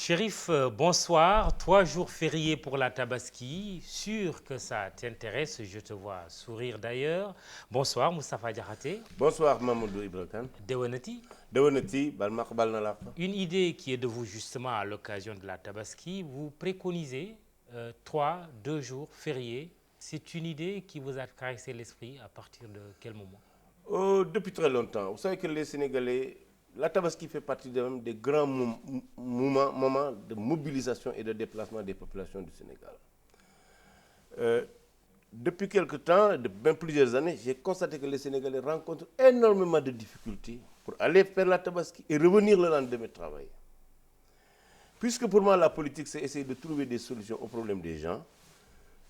Chérif, bonsoir. 3 jours fériés pour la Tabaski. Sûr que ça t'intéresse, je te vois sourire d'ailleurs. Bonsoir, Moustapha Diakhaté. Bonsoir Mamadou Ibrakan. Dewenati. Dewenati, balmak balnalak. Une idée qui est de vous justement à l'occasion de la Tabaski. Vous préconisez 2 jours fériés. C'est une idée qui vous a caressé l'esprit à partir de quel moment? Depuis très longtemps. Vous savez que les Sénégalais, la Tabaski fait partie des grands moments de mobilisation et de déplacement des populations du Sénégal. Depuis quelque temps, depuis plusieurs années, j'ai constaté que les Sénégalais rencontrent énormément de difficultés pour aller faire la Tabaski et revenir le lendemain travailler. Puisque pour moi, la politique, c'est essayer de trouver des solutions aux problèmes des gens,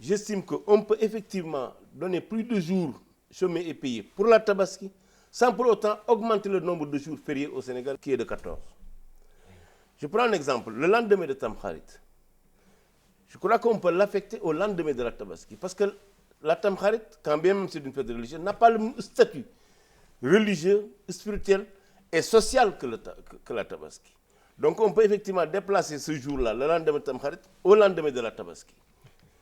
j'estime qu'on peut effectivement donner plus de jours chômés et payés pour la Tabaski, sans pour autant augmenter le nombre de jours fériés au Sénégal, qui est de 14. Je prends un exemple. Le lendemain de Tamkharit, je crois qu'on peut l'affecter au lendemain de la Tabaski. Parce que la Tamkharit, quand bien même c'est une fête religieuse, n'a pas le même statut religieux, spirituel et social que la Tabaski. Donc on peut effectivement déplacer ce jour-là, le lendemain de Tamkharit, au lendemain de la Tabaski.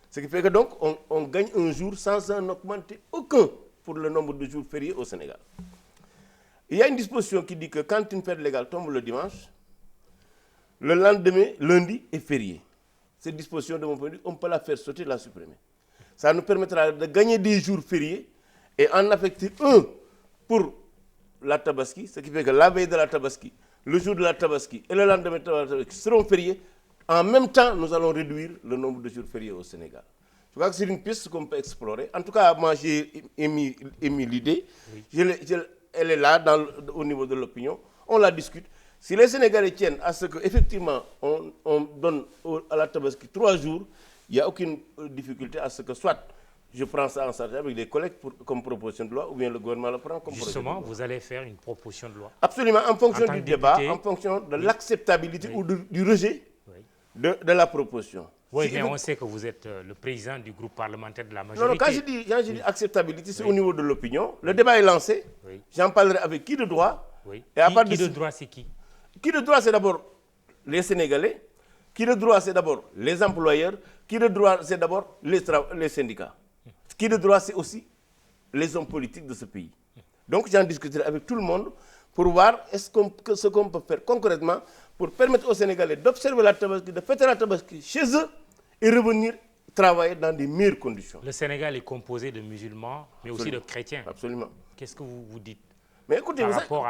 Ce qui fait que donc on gagne un jour sans en augmenter aucun pour le nombre de jours fériés au Sénégal. Il y a une disposition qui dit que quand une fête légale tombe le dimanche, le lendemain, lundi, est férié. Cette disposition, de mon point de vue, on peut la faire sauter, la supprimer. Ça nous permettra de gagner des jours fériés et en affecter un pour la Tabaski, ce qui fait que la veille de la Tabaski, le jour de la Tabaski et le lendemain de la Tabaski seront fériés. En même temps, nous allons réduire le nombre de jours fériés au Sénégal. Je crois que c'est une piste qu'on peut explorer. En tout cas, moi, j'ai émis l'idée. Oui. Elle est là au niveau de l'opinion. On la discute. Si les Sénégalais tiennent à ce qu'effectivement, on donne à la Tabaski 3 jours, il n'y a aucune difficulté à ce que soit je prends ça en charge avec les collègues comme proposition de loi, ou bien le gouvernement le prend comme proposition de loi. Justement, vous allez faire une proposition de loi. Absolument, en fonction du débat, en fonction de l'acceptabilité ou du rejet de la proposition. Oui, mais on sait que vous êtes le président du groupe parlementaire de la majorité. Non, quand je dis acceptabilité, c'est au niveau de l'opinion. Le débat est lancé. Oui. J'en parlerai avec qui de droit. Oui. Et à part qui de droit, c'est qui? Qui de droit, c'est d'abord les Sénégalais. Qui de droit, c'est d'abord les employeurs. Qui de droit, c'est d'abord les syndicats. Qui de droit, c'est aussi les hommes politiques de ce pays. Donc j'en discuterai avec tout le monde pour voir ce qu'on peut faire concrètement pour permettre aux Sénégalais d'observer la Tabaski, de fêter la Tabaski chez eux et revenir travailler dans des meilleures conditions. Le Sénégal est composé de musulmans, mais aussi de chrétiens. Absolument. Qu'est-ce que vous dites mais écoutez, par rapport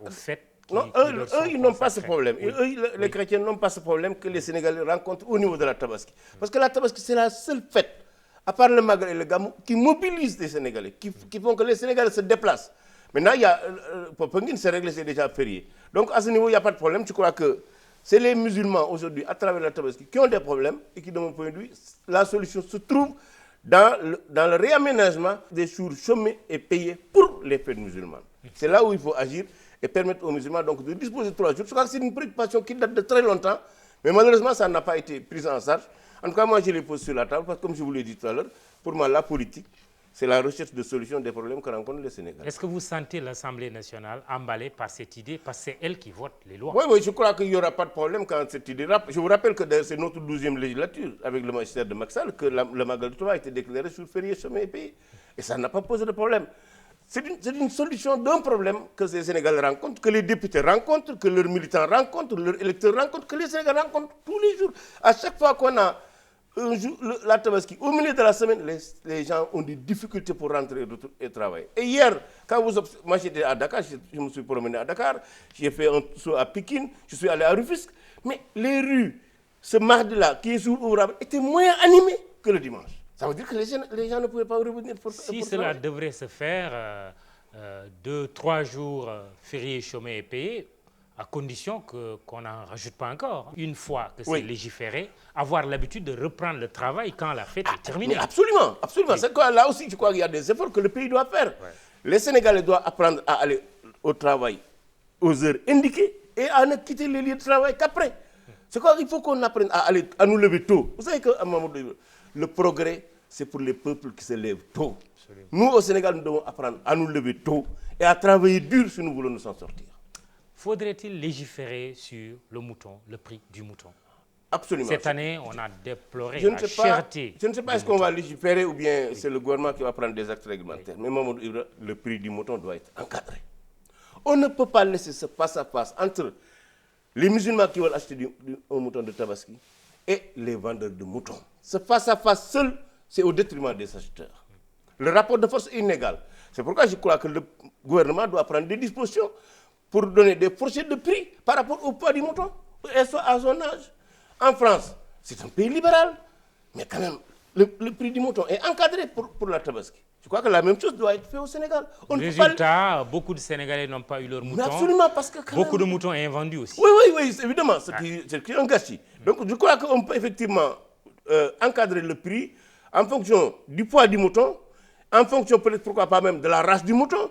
au fait non, eux, ils n'ont pas ce problème. Oui. Eux, les chrétiens n'ont pas ce problème que les Sénégalais rencontrent au niveau de la Tabaski. Parce que la Tabaski, c'est la seule fête, à part le Magal et le Gamou, qui mobilise les Sénégalais, qui font que les Sénégalais se déplacent. Maintenant, il y a Popengine, c'est réglé, c'est déjà férié. Donc à ce niveau, il n'y a pas de problème. Je crois que c'est les musulmans aujourd'hui, à travers la Tabaski, qui ont des problèmes et qui, de mon point de vue, la solution se trouve dans le réaménagement des jours chômés et payés pour les fêtes musulmanes. C'est là où il faut agir et permettre aux musulmans donc, de disposer de 3 jours. Je crois que c'est une préoccupation qui date de très longtemps, mais malheureusement, ça n'a pas été pris en charge. En tout cas, moi, je les pose sur la table parce que, comme je vous l'ai dit tout à l'heure, pour moi, la politique, c'est la recherche de solutions des problèmes que rencontrent les Sénégalais. Est-ce que vous sentez l'Assemblée nationale emballée par cette idée, parce que c'est elle qui vote les lois? Oui, je crois qu'il n'y aura pas de problème quand cette idée... Je vous rappelle que c'est notre 12e législature, avec le magistère de Macky Sall, que le Magal de Touba a été déclaré sur férié, chômé et payé. Et ça n'a pas posé de problème. C'est une solution d'un problème que les Sénégalais rencontrent, que les députés rencontrent, que leurs militants rencontrent, leurs électeurs rencontrent, que les Sénégalais rencontrent tous les jours. À chaque fois qu'on a un jour, la Tabaski, au milieu de la semaine, les gens ont des difficultés pour rentrer et travailler. Et hier, moi j'étais à Dakar, je me suis promené à Dakar, j'ai fait un saut à Pékin, je suis allé à Rufisque, mais les rues, ce mardi-là, qui est jour ouvrable, étaient moins animées que le dimanche. Ça veut dire que les gens ne pouvaient pas revenir pour Si cela devrait se faire, 2-3 jours fériés, chômés et payés, à condition qu'on n'en rajoute pas encore. Une fois que c'est légiféré, avoir l'habitude de reprendre le travail quand la fête est terminée. Absolument, absolument. Oui. Là aussi, je crois qu'il y a des efforts que le pays doit faire. Ouais. Les Sénégalais doivent apprendre à aller au travail aux heures indiquées et à ne quitter les lieux de travail qu'après. C'est quoi? Il faut qu'on apprenne à nous lever tôt. Vous savez que le progrès, c'est pour les peuples qui se lèvent tôt. Absolument. Nous, au Sénégal, nous devons apprendre à nous lever tôt et à travailler dur si nous voulons nous en sortir. faudrait-il légiférer sur le mouton, le prix du mouton? Absolument. Cette année, on a déploré la cherté. Je ne sais pas est-ce qu'on va légiférer ou bien c'est le gouvernement qui va prendre des actes réglementaires. Mais Mamadou Ibra, le prix du mouton doit être encadré. On ne peut pas laisser ce face-à-face entre les musulmans qui veulent acheter un mouton de Tabaski et les vendeurs de moutons. Ce face-à-face seul, c'est au détriment des acheteurs. Le rapport de force est inégal. C'est pourquoi je crois que le gouvernement doit prendre des dispositions pour donner des fourchettes de prix par rapport au poids du mouton et à son âge. En France, c'est un pays libéral, mais quand même, le prix du mouton est encadré pour la Tabaski. Je crois que la même chose doit être faite au Sénégal. Résultat, beaucoup de Sénégalais n'ont pas eu leur mouton. Mais absolument, parce que beaucoup de moutons invendus aussi. Oui, évidemment, c'est un gâchis. Donc je crois qu'on peut effectivement encadrer le prix en fonction du poids du mouton, en fonction peut-être, pourquoi pas même, de la race du mouton,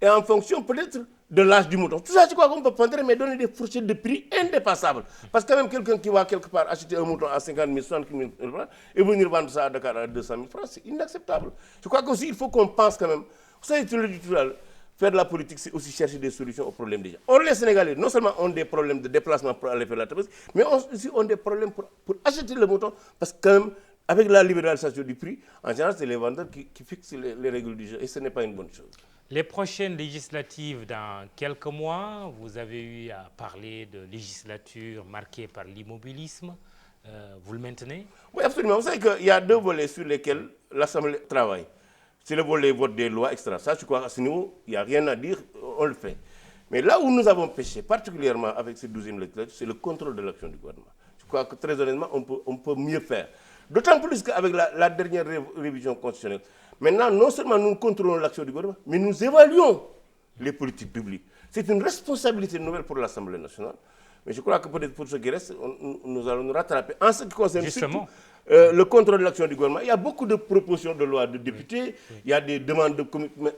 et en fonction peut-être de l'âge du mouton. Tout ça, je crois qu'on peut prendre, mais donner des fourchettes de prix indépassables. Parce que même quelqu'un qui va quelque part acheter un mouton à 50 000, 60 000 francs et venir vendre ça à Dakar à 200 000 francs, c'est inacceptable. Je crois qu'aussi, il faut qu'on pense quand même. Vous savez, tu le dis tout à l'heure, faire de la politique, c'est aussi chercher des solutions aux problèmes des gens. Or, les Sénégalais, non seulement ont des problèmes de déplacement pour aller faire la Tabaski, mais aussi ont des problèmes pour acheter le mouton, parce que quand même, avec la libéralisation du prix, en général, c'est les vendeurs qui fixent les règles du jeu, et ce n'est pas une bonne chose. Les prochaines législatives dans quelques mois, vous avez eu à parler de législature marquée par l'immobilisme. Vous le maintenez? Oui, absolument. Vous savez qu'il y a deux volets sur lesquels l'Assemblée travaille. C'est le volet vote des lois, etc. Ça, je crois qu'à ce niveau, il n'y a rien à dire, on le fait. Mais là où nous avons péché, particulièrement avec cette 12e législature, c'est le contrôle de l'action du gouvernement. Je crois que très honnêtement, on peut mieux faire. D'autant plus qu'avec la dernière révision constitutionnelle, maintenant, non seulement nous contrôlons l'action du gouvernement, mais nous évaluons les politiques publiques. C'est une responsabilité nouvelle pour l'Assemblée nationale. Mais je crois que peut-être pour ce qui reste, nous allons nous rattraper. En ce qui concerne justement le contrôle de l'action du gouvernement, il y a beaucoup de propositions de loi de députés, il y a des demandes de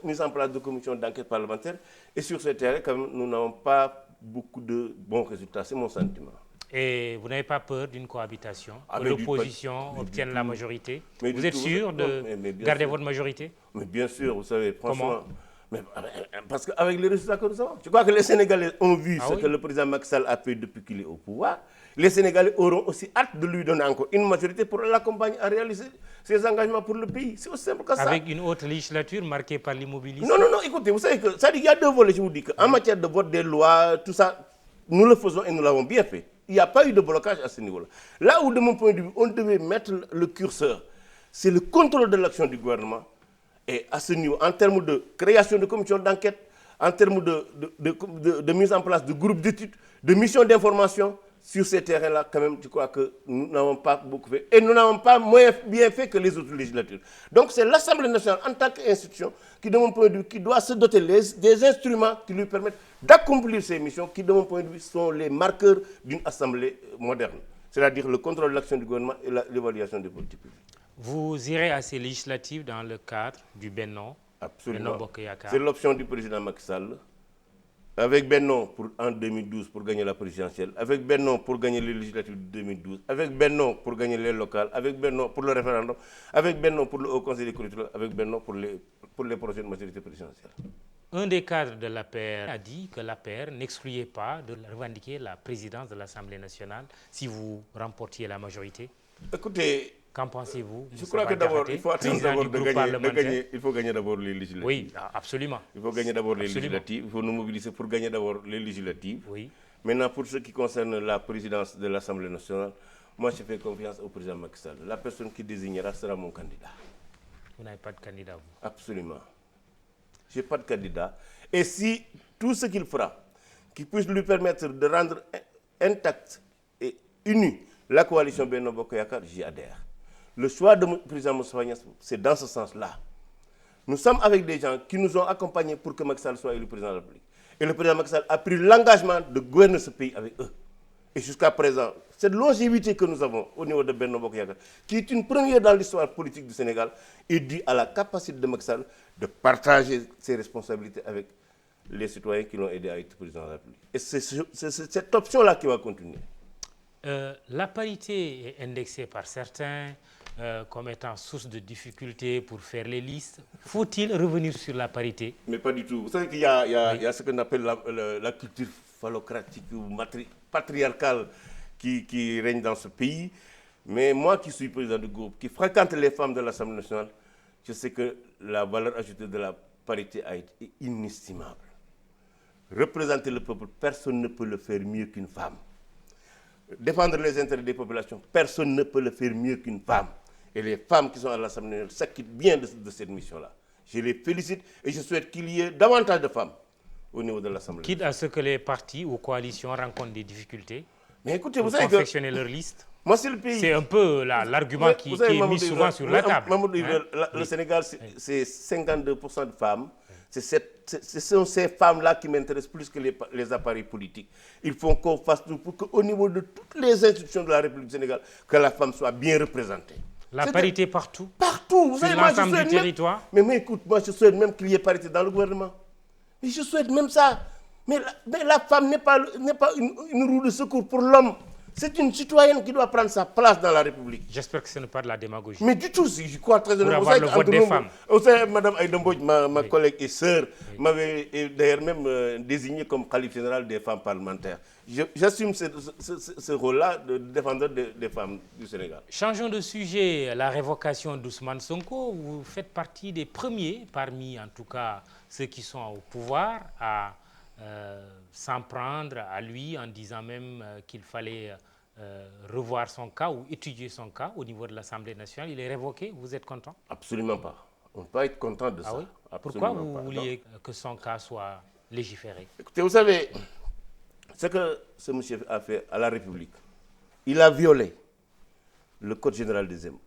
mise en place de commissions d'enquête parlementaire. Et sur ce terrain, quand même, nous n'avons pas beaucoup de bons résultats. C'est mon sentiment. Et vous n'avez pas peur d'une cohabitation, que l'opposition obtienne la majorité? Vous êtes sûr de garder votre majorité? Mais bien sûr, vous savez, franchement. Parce qu'avec les résultats que nous avons, je crois que les Sénégalais ont vu ce que le président Macky Sall a fait depuis qu'il est au pouvoir. Les Sénégalais auront aussi hâte de lui donner encore une majorité pour l'accompagner à réaliser ses engagements pour le pays. C'est aussi simple que ça. Avec une autre législature marquée par l'immobilisme? Non, écoutez, vous savez que ça dit, il y a deux volets, je vous dis qu'en matière de vote des lois, tout ça, nous le faisons et nous l'avons bien fait. Il n'y a pas eu de blocage à ce niveau-là. Là où, de mon point de vue, on devait mettre le curseur, c'est le contrôle de l'action du gouvernement. Et à ce niveau, en termes de création de commissions d'enquête, en termes de mise en place de groupes d'études, de missions d'information, sur ces terrains-là, quand même, je crois que nous n'avons pas beaucoup fait. Et nous n'avons pas moins bien fait que les autres législatures. Donc c'est l'Assemblée nationale, en tant qu'institution, qui, de mon point de vue, qui doit se doter des instruments qui lui permettent d'accomplir ces missions, qui, de mon point de vue, sont les marqueurs d'une Assemblée moderne. C'est-à-dire le contrôle de l'action du gouvernement et l'évaluation des politiques publiques. Vous irez à ces législatives dans le cadre du Benno? Absolument. Benno Bokk Yakaar. C'est l'option du président Macky Sall. Avec Benno en 2012 pour gagner la présidentielle, avec Benno pour gagner les législatives de 2012, avec Benno pour gagner les locales, avec Benno pour le référendum, avec Benno pour le Haut Conseil des collectivités, avec Benno pour les prochaines majorités présidentielles. Un des cadres de l'APR a dit que l'APR n'excluait pas de revendiquer la présidence de l'Assemblée nationale si vous remportiez la majorité. Écoutez, qu'en pensez-vous? Je crois que d'abord, il faut attendre d'abord il faut gagner d'abord les législatives. Oui, absolument. Il faut gagner d'abord les législatives. Il faut nous mobiliser pour gagner d'abord les législatives. Oui. Maintenant, pour ce qui concerne la présidence de l'Assemblée nationale, moi je fais confiance au président Macky Sall. La personne qui désignera sera mon candidat. Vous n'avez pas de candidat, vous? Absolument. Je n'ai pas de candidat. Et si tout ce qu'il fera, qui puisse lui permettre de rendre intacte et unie la coalition Benno Bokk Yakaar, j'y adhère. Le choix du président Moustapha Niasse, c'est dans ce sens-là. Nous sommes avec des gens qui nous ont accompagnés pour que Macky Sall soit élu président de la République. Et le président Macky Sall a pris l'engagement de gouverner ce pays avec eux. Et jusqu'à présent, cette longévité que nous avons au niveau de Benno Bokk Yakaar, qui est une première dans l'histoire politique du Sénégal, est due à la capacité de Macky Sall de partager ses responsabilités avec les citoyens qui l'ont aidé à être président de la République. Et c'est cette option-là qui va continuer. La parité est indexée par certains, comme étant source de difficultés pour faire les listes. Faut-il revenir sur la parité? Mais pas du tout. Vous savez qu'il y a ce qu'on appelle la culture phallocratique ou patriarcale qui règne dans ce pays. Mais moi qui suis président du groupe, qui fréquente les femmes de l'Assemblée nationale, je sais que la valeur ajoutée de la parité a été inestimable. Représenter le peuple, personne ne peut le faire mieux qu'une femme. Défendre les intérêts des populations, personne ne peut le faire mieux qu'une femme. Et les femmes qui sont à l'Assemblée nationale s'acquittent bien de cette mission-là. Je les félicite et je souhaite qu'il y ait davantage de femmes au niveau de l'Assemblée. Quitte à ce que les partis ou coalitions rencontrent des difficultés. Mais écoutez, vous savez confectionner leur liste. Moi, c'est le pays. C'est un peu l'argument qui est mis souvent sur la table. Le Sénégal, c'est 52% de femmes. Ce sont ces femmes-là qui m'intéressent plus que les appareils politiques. Il faut qu'on fasse tout pour qu'au niveau de toutes les institutions de la République du Sénégal, que la femme soit bien représentée. La parité partout? Partout. Sur l'ensemble du territoire? Mais écoute, moi je souhaite même qu'il y ait parité dans le gouvernement. Mais je souhaite même ça. Mais la femme n'est pas une roue de secours pour l'homme. C'est une citoyenne qui doit prendre sa place dans la République. J'espère que ce n'est pas de la démagogie. Mais du tout, je crois très honnêtement. Pour avoir le vote des femmes. Vous savez, Mme Aïda Mbodj, ma collègue et sœur, m'avait d'ailleurs même désigné comme khalife général des femmes parlementaires. J'assume ce rôle-là de défenseur des femmes du Sénégal. Changeons de sujet. La révocation d'Ousmane Sonko, vous faites partie des premiers, parmi en tout cas ceux qui sont au pouvoir, à s'en prendre à lui en disant même qu'il fallait revoir son cas ou étudier son cas au niveau de l'Assemblée nationale. Il est révoqué, vous êtes content? Absolument pas. On ne peut pas être content de ça. Oui? Pourquoi vous vouliez que son cas soit légiféré? Écoutez, vous savez, ce que ce monsieur a fait à la République, il a violé le Code général des impôts.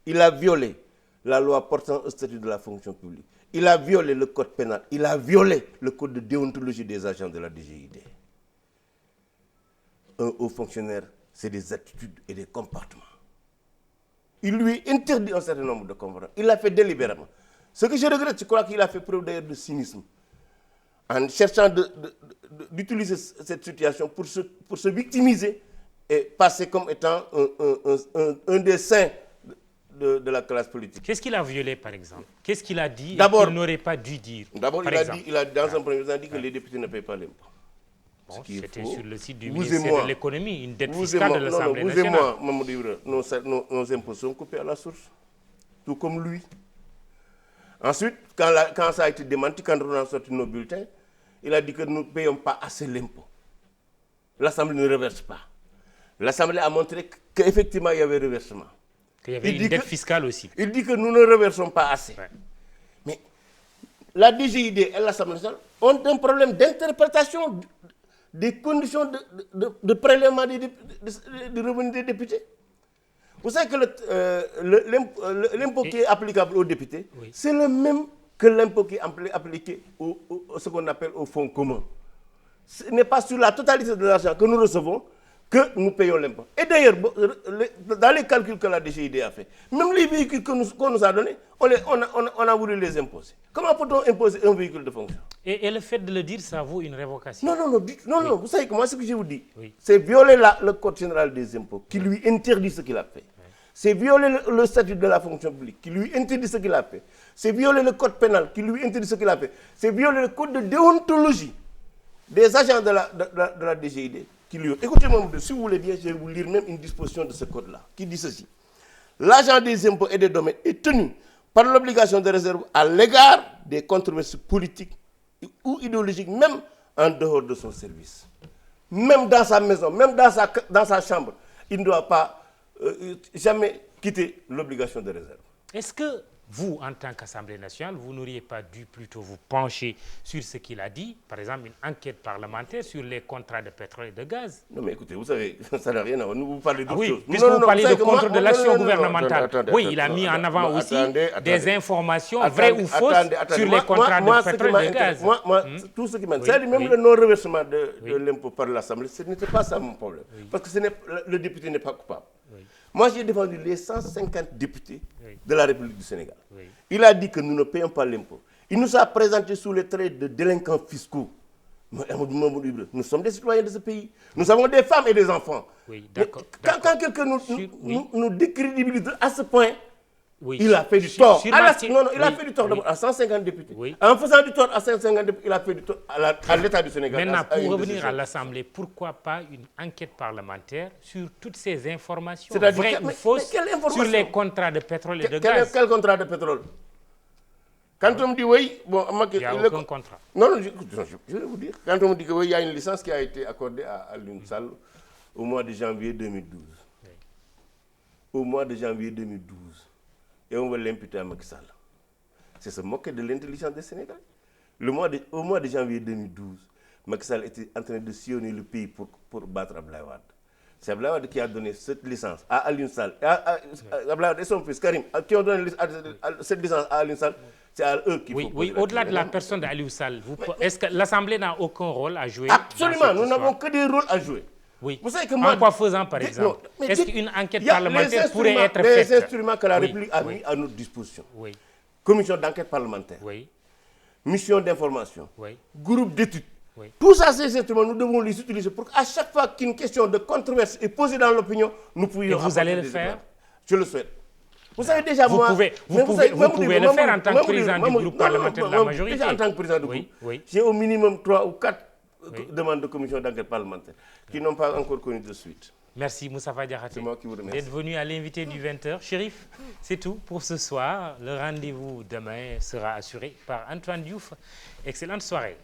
Il a violé la loi portant au statut de la fonction publique. Il a violé le code pénal. Il a violé le code de déontologie des agents de la DGID. Un haut fonctionnaire, c'est des attitudes et des comportements. Il lui interdit un certain nombre de comportements. Il l'a fait délibérément. Ce que je regrette, je crois qu'il a fait preuve d'ailleurs de cynisme. En cherchant d'utiliser cette situation pour se victimiser et passer comme étant un des saints de la classe politique. Qu'est-ce qu'il a violé, par exemple? Qu'est-ce qu'il a dit qu'il n'aurait pas dû dire? D'abord, il a dans un premier temps dit que les députés ne payent pas l'impôt. Bon, c'était sur le site du ministère de l'économie, une dette fiscale de l'Assemblée nationale. Vous et moi, Mamadou Ibra, nos impôts sont coupés à la source, tout comme lui. Ensuite, quand ça a été démenti, quand on a sorti nos bulletins, il a dit que nous ne payons pas assez l'impôt. L'Assemblée ne reverse pas. L'Assemblée a montré qu'effectivement il y avait reversement. Il y avait une dette fiscale aussi. Il dit que nous ne reversons pas assez. Ouais. Mais la DGID et l'Assemblée nationale ont un problème d'interprétation des conditions de prélèvement des revenus des députés. Vous savez que l'impôt qui est applicable aux députés, oui, c'est le même que l'impôt qui est appliqué ce qu'on appelle au fonds commun. Ce n'est pas sur la totalité de l'argent que nous recevons que nous payons l'impôt. Et d'ailleurs, dans les calculs que la DGID a fait, même les véhicules qu'on nous a donnés, on a voulu les imposer. Comment peut-on imposer un véhicule de fonction? Et le fait de le dire, ça vaut une révocation? Non, vous savez que moi, ce que je vous dis, oui, c'est violer le Code général des impôts, qui lui interdit ce qu'il a fait. Oui. C'est violer le statut de la fonction publique, qui lui interdit ce qu'il a fait. C'est violer le Code pénal, qui lui interdit ce qu'il a fait. C'est violer le Code de déontologie des agents de la DGID. Écoutez-moi, si vous voulez bien, je vais vous lire même une disposition de ce code-là, qui dit ceci. L'agent des impôts et des domaines est tenu par l'obligation de réserve à l'égard des controverses politiques ou idéologiques, même en dehors de son service. Même dans sa maison, même dans sa chambre, il ne doit pas jamais quitter l'obligation de réserve. Est-ce que vous, en tant qu'Assemblée nationale, vous n'auriez pas dû plutôt vous pencher sur ce qu'il a dit, par exemple une enquête parlementaire sur les contrats de pétrole et de gaz? Non mais écoutez, vous savez, ça n'a rien à voir. Vous parlez d'autre chose. Puisque vous parlez de contre de l'action gouvernementale. Oui, il a mis en avant aussi des informations vraies ou fausses sur les contrats de pétrole et de gaz. Moi, tout ce qui m'intéresse, même le non-reversement de l'impôt par l'Assemblée, ce n'était pas ça mon problème. Parce que le député n'est pas coupable. Moi, j'ai défendu les 150 députés de la République du Sénégal. Oui. Il a dit que nous ne payons pas l'impôt. Il nous a présenté sous les traits de délinquants fiscaux. Nous sommes des citoyens de ce pays. Nous avons des femmes et des enfants. Oui, d'accord. Quand quelqu'un nous décrédibilise à ce point, oui. Il a fait du tort. Il a fait du tort à 150 députés. Oui. En faisant du tort à 150 députés, il a fait du tort à l'État du Sénégal. Maintenant, pour revenir à l'Assemblée, pourquoi pas une enquête parlementaire sur toutes ces informations vraies ou fausses sur les contrats de pétrole et de gaz? Quel contrat de pétrole? Quand on me dit oui, bon, il n'y a aucun contrat. Non, je vais vous dire. Quand on me dit qu'il y a une licence qui a été accordée à l'UNSAL au mois de janvier 2012. Oui. Au mois de janvier 2012. Et on veut l'imputer à Macky Sall. C'est se moquer de l'intelligence des Sénégalais. Au mois de janvier 2012, Macky Sall était en train de sillonner le pays pour battre Abdoulaye Wade. C'est Abdoulaye Wade qui a donné cette licence à Aliou Sall, Abdoulaye Wade et son fils Karim, qui ont donné cette licence à Aliou Sall. C'est à eux qu'il faut. Oui, au-delà de la personne d'Aliou Sall, est-ce que l'Assemblée n'a aucun rôle à jouer? Absolument, nous n'avons que des rôles à jouer. Oui. Vous savez que en quoi faisant, par exemple? Est-ce qu'une enquête parlementaire pourrait être faite? Les instruments que la République a mis à notre disposition. Oui. Commission d'enquête parlementaire. Oui. Mission d'information. Oui. Groupe d'études. Oui. Tous ces instruments, nous devons les utiliser pour qu'à chaque fois qu'une question de controverse est posée dans l'opinion, nous puissions... Et vous allez le faire? Je le souhaite. Vous savez déjà, vous pouvez le faire en tant que président du groupe parlementaire de la majorité. Déjà en tant que président du groupe, j'ai au minimum 3 ou 4 demandes de commission d'enquête parlementaire qui n'ont pas encore connu de suite. Merci Moustapha Diakhaté. C'est moi qui vous remercie. D'être venu à l'invité du 20h. Chérif, c'est tout pour ce soir. Le rendez-vous demain sera assuré par Antoine Diouf. Excellente soirée.